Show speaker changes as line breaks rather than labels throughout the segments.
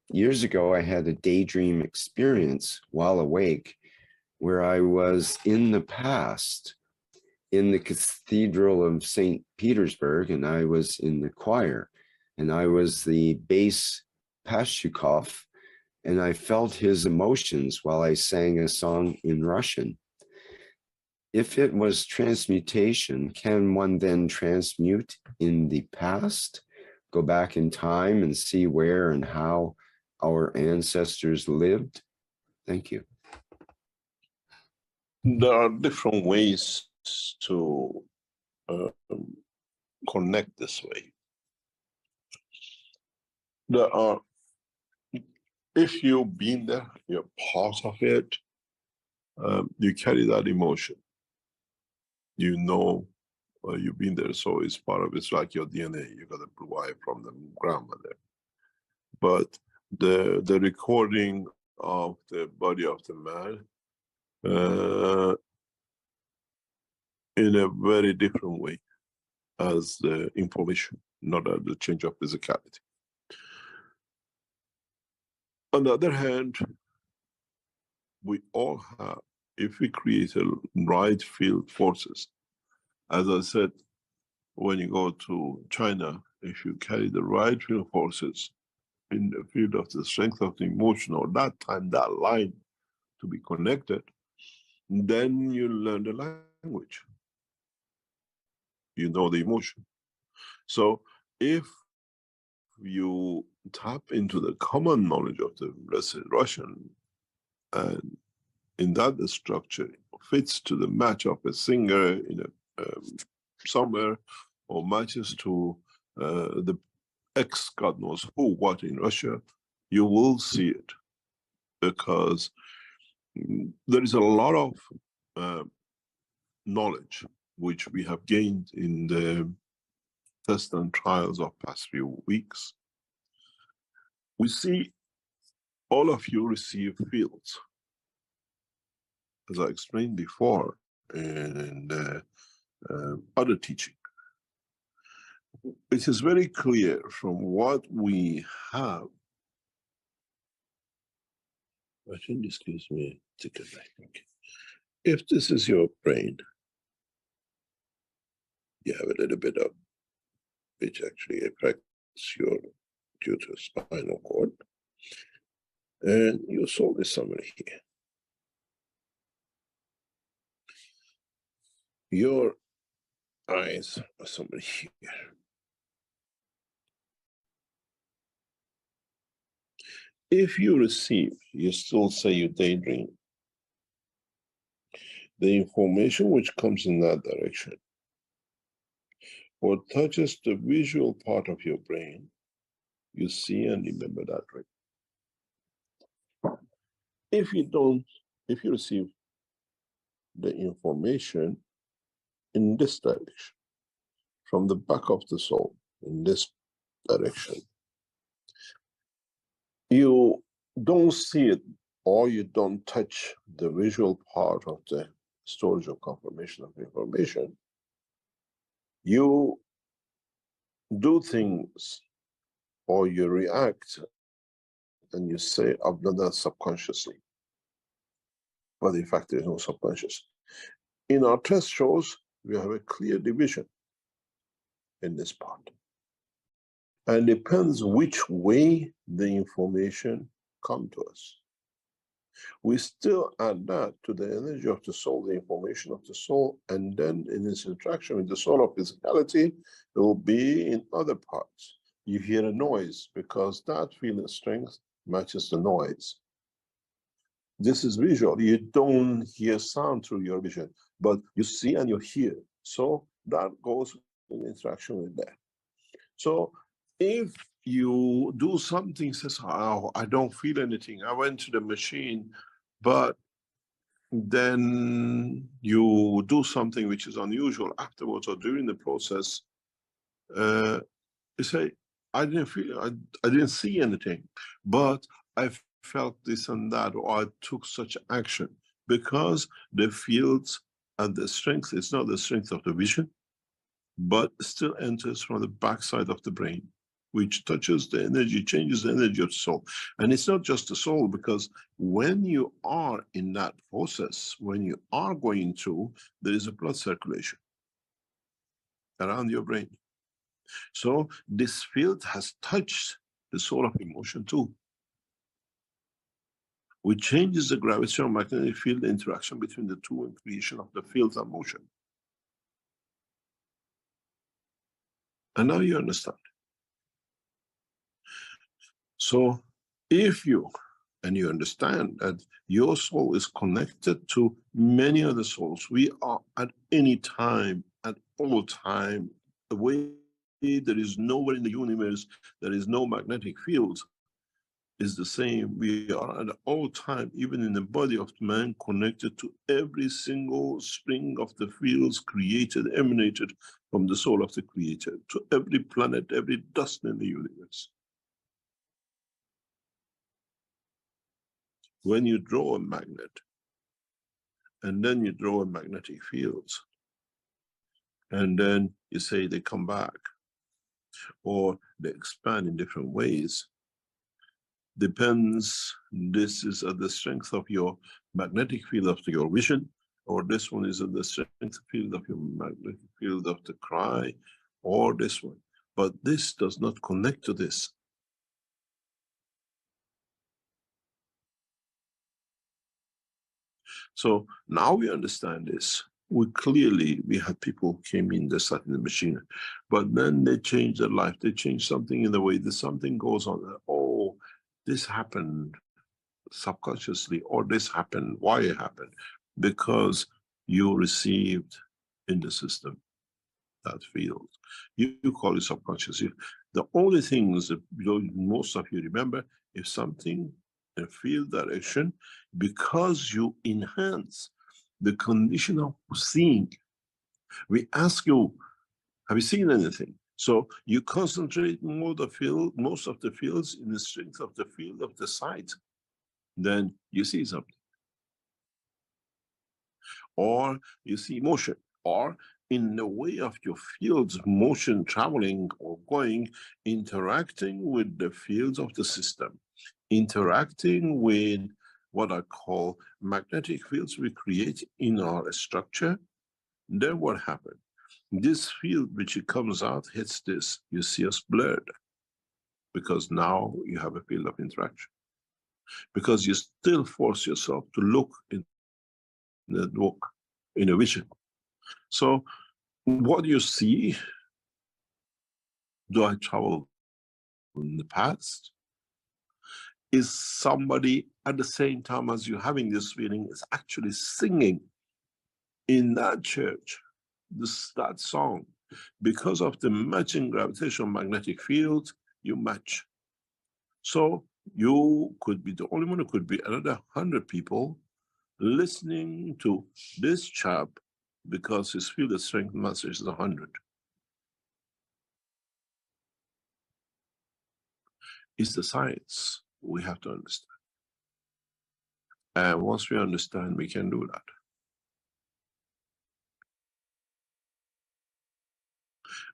Years ago, I had a daydream experience while awake where I was in the past in the Cathedral of St. Petersburg, and I was in the choir, and I was the bass Pashukov, and I felt his emotions while I sang a song in Russian. If it was transmutation, can one then transmute in the past, go back in time and see where and how our ancestors lived? Thank you.
There are different ways to connect this way. There are, if you've been there, you're part of it, you carry that emotion. You know you've been there, so it's part of it. It's like your DNA. You got a blue eye from the grandmother. But the recording of the body of the man in a very different way as the information, not as the change of physicality. On the other hand, we all have, if we create a right field forces, as I said, when you go to China, if you carry the right field forces in the field of the strength of the emotion, or that time, that line to be connected, then you learn the language. You know the emotion. So if you tap into the common knowledge of the blessed Russian, and in that the structure fits to the match of a singer in a somewhere, or matches to the ex God knows who, what in Russia, you will see it, because there is a lot of knowledge which we have gained in the tests and trials of past few weeks. We see all of you receive fields, as I explained before in the other teaching. It is very clear from what we have. I think, excuse me, take a break. If this is your brain, you have a little bit of, which actually affects your due to spinal cord, and your soul is somewhere here. Your eyes are somewhere here. If you receive, you still say you daydream, the information which comes in that direction, or touches the visual part of your brain, you see and remember that right. If you don't, if you receive the information in this direction, from the back of the soul, in this direction, you don't see it, or you don't touch the visual part of the storage of confirmation of information, you do things, or you react, and you say, I've done that subconsciously. But in fact, there is no subconscious. In our test shows, we have a clear division in this part. And it depends which way the information comes to us. We still add that to the energy of the soul, the information of the soul, and then in its interaction with the soul of physicality, it will be in other parts. You hear a noise because that field of strength matches the noise. This is visual. You don't hear sound through your vision, but you see and you hear. So that goes in interaction with that. So if you do something, says, oh, I don't feel anything, I went to the machine, but then you do something which is unusual afterwards or during the process, you say, I didn't feel, I didn't see anything, but I felt this and that, or I took such action, because the fields and the strength is not the strength of the vision, but still enters from the backside of the brain. which touches the energy, changes the energy of the soul. And it's not just the soul, because when you are in that process, when you are going through, there is a blood circulation around your brain. So this field has touched the soul of emotion too, which changes the gravitational magnetic field interaction between the two and creation of the fields of motion. And now you understand. So if you understand that your soul is connected to many other souls, we are at any time, at all time, the way there is nowhere in the universe, there is no magnetic field, is the same. We are at all time, even in the body of man, connected to every single spring of the fields created, emanated from the soul of the creator, to every planet, every dust in the universe. When you draw a magnet, and then you draw a magnetic fields, and then you say they come back, or they expand in different ways, depends, this is at the strength of your magnetic field of your vision, or this one is at the strength field of your magnetic field of the cry, or this one. But this does not connect to this. So now we understand this. We had people who came in, they sat in the machine, but then they changed their life. They changed something in the way that something goes on. Oh, this happened subconsciously, or this happened. Why it happened? Because you received in the system that field. You call it subconscious. The only things that most of you remember, if something in field direction, because you enhance the condition of seeing. We ask you, have you seen anything? So you concentrate most of the fields in the strength of the field of the sight, then you see something. Or you see motion, or in the way of your fields, motion traveling or going, interacting with the fields of the system, interacting with what I call magnetic fields we create in our structure. Then what happened? This field which it comes out hits this, you see us blurred, because now you have a field of interaction. Because you still force yourself to look in the look, in a vision. So what you see, do I travel in the past? Is somebody at the same time as you having this feeling is actually singing in that church, that song. Because of the matching gravitational magnetic field, you match. So you could be the only one, who could be another 100 people listening to this chap because his field of strength master is 100. It's the science we have to understand. And once we understand, we can do that.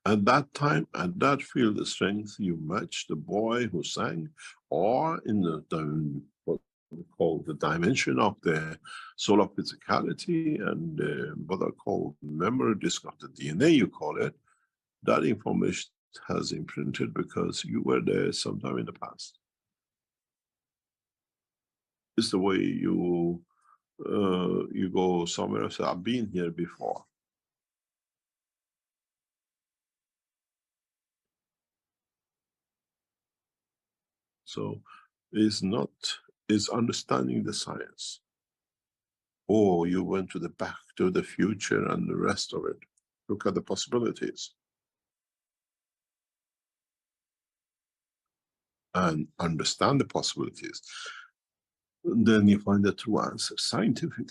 At that time, at that field of strength, you match the boy who sang, or in the what we call the dimension of the solar physicality, and what I call memory disk of the DNA, you call it. That information has imprinted because you were there sometime in the past. It's the way you go somewhere and say, I've been here before. So it's understanding the science. Or you went to the back to the future and the rest of it. Look at the possibilities. And understand the possibilities. Then you find the true answer scientifically.